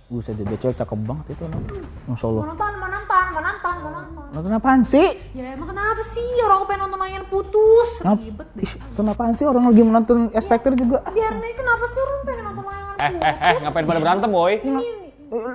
Buset deh, cewek cakep banget itu anak. Masya Allah. Mau nonton. Nonton apaan sih? Ya emang kenapa sih orang aku pengen nonton layangan putus? Ribet deh. Nonton apaan sih? Orang lagi menonton X Factor juga. Biarin aja, kenapa sih orang pengen nonton layangan putus? Ngapain pada berantem, boy?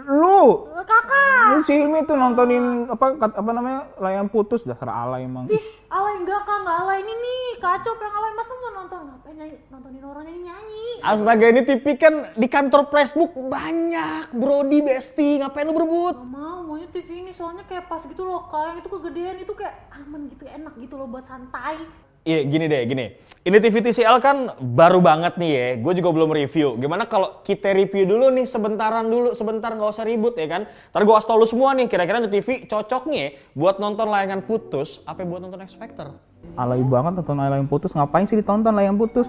Lu Kakak. si Hilmi tuh nontonin apa namanya layangan putus, dasar alay emang. Ih, alay enggak kak, enggak alay. Ini nih, kacau yang alay. Masa mau nonton? Ngapain nontonin orang nyanyi? Astaga, ini TV kan di kantor Facebook banyak. Brody, Besti, ngapain lu berebut? Gak mau, maunya TV ini soalnya kayak pas gitu loh kak. Yang itu kegedean, itu kayak aman gitu, enak gitu loh buat santai. Iya, gini. Ini TV TCL kan baru banget nih ya. Gue juga belum review. Gimana kalau kita review dulu nih sebentar nggak usah ribut ya kan. Ntar gue kasih tau lu semua nih, kira-kira di TV cocok nih ya buat nonton layangan putus, apa buat nonton X Factor? Alay banget nonton layangan putus, ngapain sih ditonton layangan putus?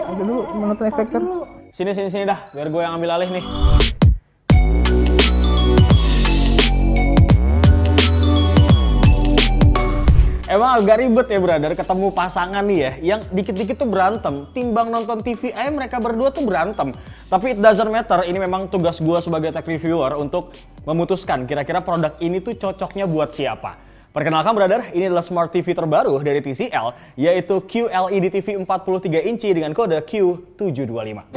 Aja dulu menonton X Factor. Sini dah, biar gue yang ambil alih nih. Emang agak ribet ya brother ketemu pasangan nih ya yang dikit-dikit tuh berantem. Timbang nonton TV aja mereka berdua tuh berantem. Tapi it doesn't matter, ini memang tugas gue sebagai tech reviewer untuk memutuskan kira-kira produk ini tuh cocoknya buat siapa. Perkenalkan brother, ini adalah smart TV terbaru dari TCL yaitu QLED TV 43 inci dengan kode Q725.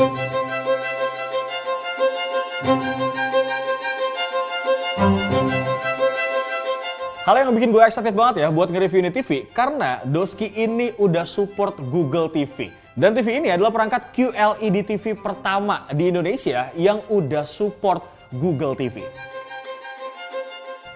Hal yang bikin gue excited banget ya buat nge-review ini TV karena Doski ini udah support Google TV. Dan TV ini adalah perangkat QLED TV pertama di Indonesia yang udah support Google TV.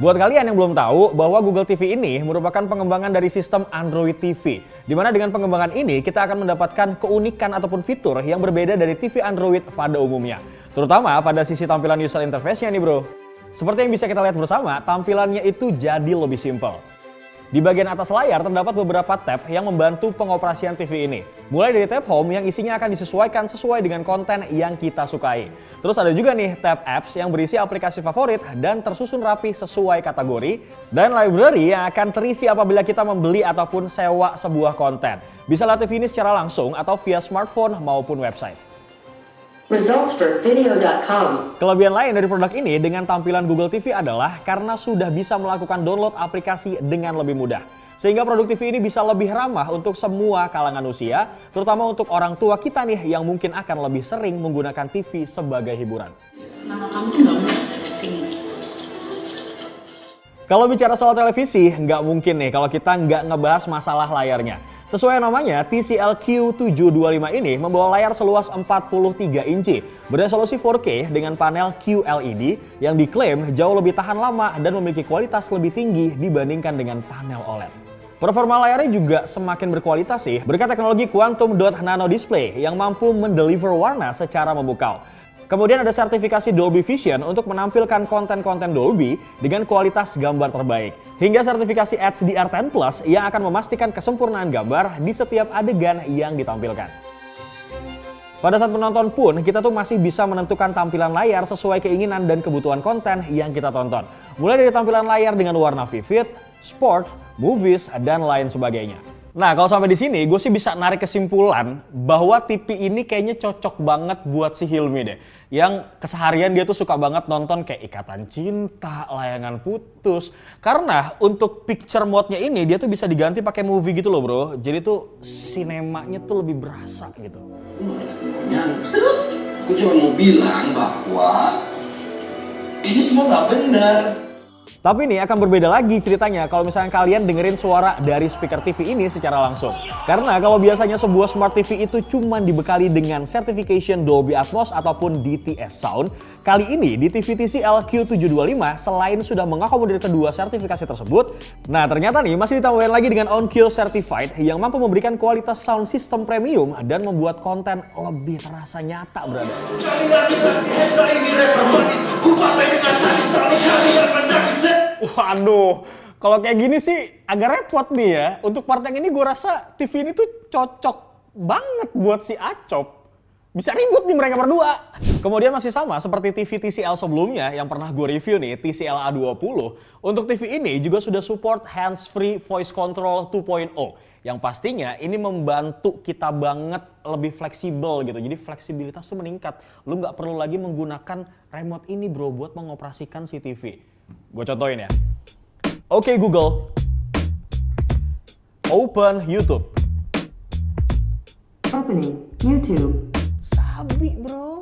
Buat kalian yang belum tahu bahwa Google TV ini merupakan pengembangan dari sistem Android TV. Dimana dengan pengembangan ini kita akan mendapatkan keunikan ataupun fitur yang berbeda dari TV Android pada umumnya. Terutama pada sisi tampilan user interface-nya nih bro. Seperti yang bisa kita lihat bersama, tampilannya itu jadi lebih simpel. Di bagian atas layar terdapat beberapa tab yang membantu pengoperasian TV ini. Mulai dari tab home yang isinya akan disesuaikan sesuai dengan konten yang kita sukai. Terus ada juga nih tab apps yang berisi aplikasi favorit dan tersusun rapi sesuai kategori. Dan library yang akan terisi apabila kita membeli ataupun sewa sebuah konten. Bisa lihat TV ini secara langsung atau via smartphone maupun website. Results for video.com. Kelebihan lain dari produk ini dengan tampilan Google TV adalah karena sudah bisa melakukan download aplikasi dengan lebih mudah. Sehingga produk TV ini bisa lebih ramah untuk semua kalangan usia, terutama untuk orang tua kita nih yang mungkin akan lebih sering menggunakan TV sebagai hiburan. Nama kamu tuh nggak mau sini. Kalau bicara soal televisi, nggak mungkin nih kalau kita nggak ngebahas masalah layarnya. Sesuai namanya, TCL Q725 ini membawa layar seluas 43 inci beresolusi 4K dengan panel QLED yang diklaim jauh lebih tahan lama dan memiliki kualitas lebih tinggi dibandingkan dengan panel OLED. Performa layarnya juga semakin berkualitas sih berkat teknologi Quantum Dot Nano Display yang mampu mendeliver warna secara memukau. Kemudian ada sertifikasi Dolby Vision untuk menampilkan konten-konten Dolby dengan kualitas gambar terbaik. Hingga sertifikasi HDR10 Plus yang akan memastikan kesempurnaan gambar di setiap adegan yang ditampilkan. Pada saat menonton pun, kita tuh masih bisa menentukan tampilan layar sesuai keinginan dan kebutuhan konten yang kita tonton. Mulai dari tampilan layar dengan warna vivid, sport, movies, dan lain sebagainya. Nah, kalau sampai di sini, gue sih bisa narik kesimpulan bahwa TV ini kayaknya cocok banget buat si Hilmi deh. Yang keseharian dia tuh suka banget nonton kayak Ikatan Cinta, Layangan Putus. Karena untuk picture mode-nya ini, dia tuh bisa diganti pakai movie gitu loh bro. Jadi tuh sinemanya tuh lebih berasa gitu. Terus, gue cuma mau bilang bahwa ini semua nggak benar. Tapi nih akan berbeda lagi ceritanya kalau misalnya kalian dengerin suara dari speaker TV ini secara langsung. Karena kalau biasanya sebuah smart TV itu cuma dibekali dengan certification Dolby Atmos ataupun DTS Sound, kali ini di TV TCL Q725 selain sudah mengakomodir kedua sertifikasi tersebut, nah ternyata nih masih ditambahin lagi dengan OnQ Certified yang mampu memberikan kualitas sound system premium dan membuat konten lebih terasa nyata berada. Waduh, kalau kayak gini sih agak repot nih ya. Untuk part yang ini gue rasa TV ini tuh cocok banget buat si Acop. Bisa ribut nih mereka berdua. Kemudian masih sama seperti TV TCL sebelumnya yang pernah gue review nih, TCL A20. Untuk TV ini juga sudah support hands-free voice control 2.0. Yang pastinya ini membantu kita banget lebih fleksibel gitu. Jadi fleksibilitas tuh meningkat. Lu nggak perlu lagi menggunakan remote ini bro buat mengoperasikan si TV. Gue contohin ya. Oke Google, open YouTube. Opening YouTube. Sabi bro.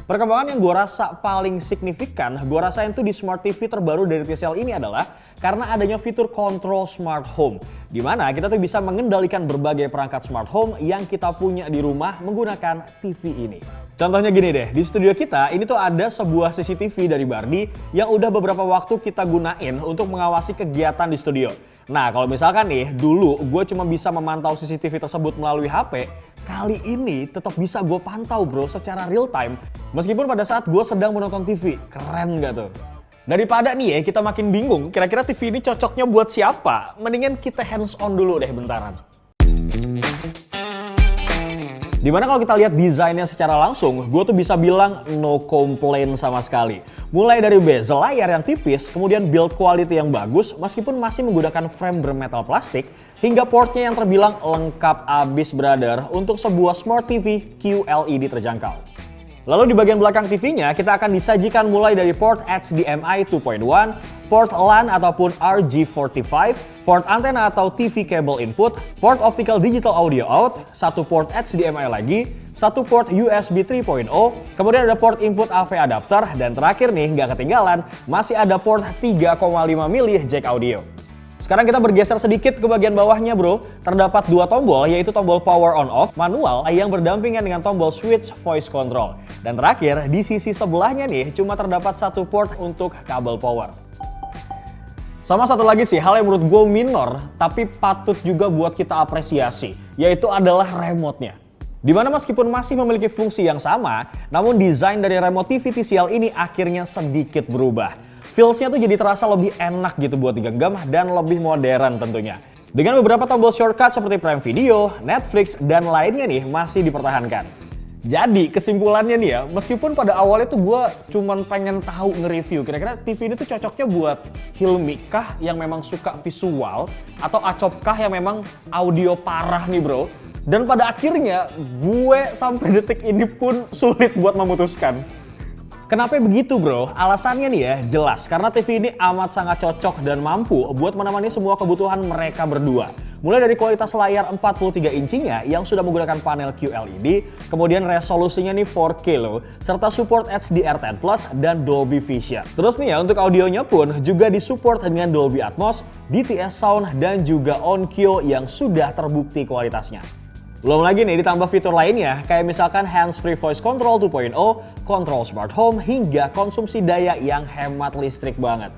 Perkembangan yang gue rasa paling signifikan, gue rasain tuh di Smart TV terbaru dari TCL ini adalah karena adanya fitur Control Smart Home. Dimana kita tuh bisa mengendalikan berbagai perangkat smart home yang kita punya di rumah menggunakan TV ini. Contohnya gini deh, di studio kita ini tuh ada sebuah CCTV dari Bardi yang udah beberapa waktu kita gunain untuk mengawasi kegiatan di studio. Nah kalau misalkan nih, dulu gue cuma bisa memantau CCTV tersebut melalui HP, kali ini tetap bisa gue pantau bro secara real time meskipun pada saat gue sedang menonton TV. Keren gak tuh? Daripada nih ya kita makin bingung kira-kira TV ini cocoknya buat siapa, mendingan kita hands on dulu deh bentaran. Dimana kalau kita lihat desainnya secara langsung, gue tuh bisa bilang no complaint sama sekali. Mulai dari bezel layar yang tipis, kemudian build quality yang bagus meskipun masih menggunakan frame bermetal plastik, hingga portnya yang terbilang lengkap abis brother untuk sebuah Smart TV QLED terjangkau. Lalu di bagian belakang TV-nya kita akan disajikan mulai dari port HDMI 2.1, port LAN ataupun RJ45, port antena atau TV cable input, port optical digital audio out, satu port HDMI lagi, satu port USB 3.0, kemudian ada port input AV adapter, dan terakhir nih nggak ketinggalan masih ada port 3,5 mili jack audio. Sekarang kita bergeser sedikit ke bagian bawahnya bro. Terdapat dua tombol yaitu tombol power on off manual yang berdampingan dengan tombol switch voice control. Dan terakhir di sisi sebelahnya nih cuma terdapat satu port untuk kabel power. Sama satu lagi sih hal yang menurut gue minor tapi patut juga buat kita apresiasi, yaitu adalah remote-nya. Dimana meskipun masih memiliki fungsi yang sama, namun desain dari remote TV TCL ini akhirnya sedikit berubah. Feels-nya tuh jadi terasa lebih enak gitu buat digenggam dan lebih modern tentunya. Dengan beberapa tombol shortcut seperti Prime Video, Netflix, dan lainnya nih masih dipertahankan. Jadi kesimpulannya nih ya, meskipun pada awalnya tuh gue cuman pengen tahu nge-review kira-kira TV ini tuh cocoknya buat Hilmi kah yang memang suka visual, atau Acop kah yang memang audio parah nih bro. Dan pada akhirnya gue sampai detik ini pun sulit buat memutuskan. Kenapa begitu bro? Alasannya nih ya jelas, karena TV ini amat sangat cocok dan mampu buat menemani semua kebutuhan mereka berdua. Mulai dari kualitas layar 43 inchinya yang sudah menggunakan panel QLED, kemudian resolusinya nih 4K loh, serta support HDR10+ dan Dolby Vision. Terus nih ya untuk audionya pun juga disupport dengan Dolby Atmos, DTS Sound, dan juga Onkyo yang sudah terbukti kualitasnya. Belum lagi nih ditambah fitur lainnya kayak misalkan hands-free voice control 2.0, control smart home, hingga konsumsi daya yang hemat listrik banget.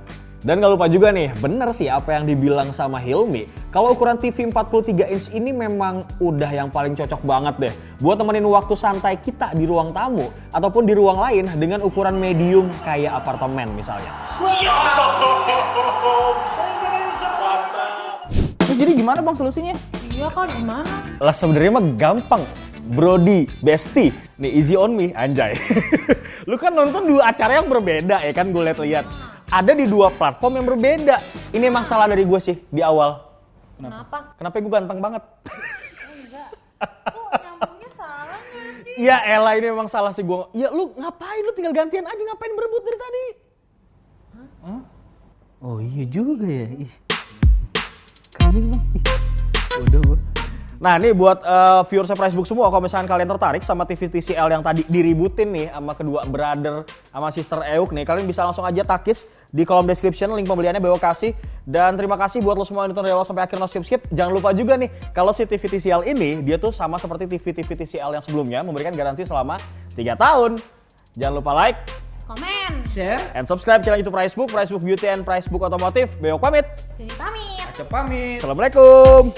Dan gak lupa juga nih, bener sih apa yang dibilang sama Hilmi, kalau ukuran TV 43 inch ini memang udah yang paling cocok banget deh buat temenin waktu santai kita di ruang tamu ataupun di ruang lain dengan ukuran medium kayak apartemen misalnya. Jadi gimana bang solusinya? Iya kak, gimana? Lah sebenarnya mah gampang, Brody, Besti, nih easy on me, anjay. Lu kan nonton dua acara yang berbeda ya kan, gue liat-liat. Ada di dua platform yang berbeda. Ini emang salah dari gue sih di awal. Kenapa? Kenapa gue ganteng banget? Enggak. Kok nyambungnya salah nggak sih? Ya elah ini emang salah sih gue. Ya lu ngapain, lu tinggal gantian aja, ngapain berebut dari tadi? Hah? Oh iya juga ya. Ih. Kambing bang. Udah gue. Nah nih buat viewers Facebook semua, kalau misalkan kalian tertarik sama TV TCL yang tadi diributin nih sama kedua brother sama sister Euk nih, kalian bisa langsung aja takis di kolom description, link pembeliannya Beo kasih. Dan terima kasih buat lo semua yang nonton dari awal sampai akhir, no skip. Jangan lupa juga nih, kalau si TV TCL ini dia tuh sama seperti TV TCL yang sebelumnya, memberikan garansi selama 3 tahun. Jangan lupa like, Komen. Share. and subscribe channel YouTube Pricebook Beauty and Pricebook Otomotif. Beo pamit. Jadi pamit. Acep pamit. Assalamualaikum.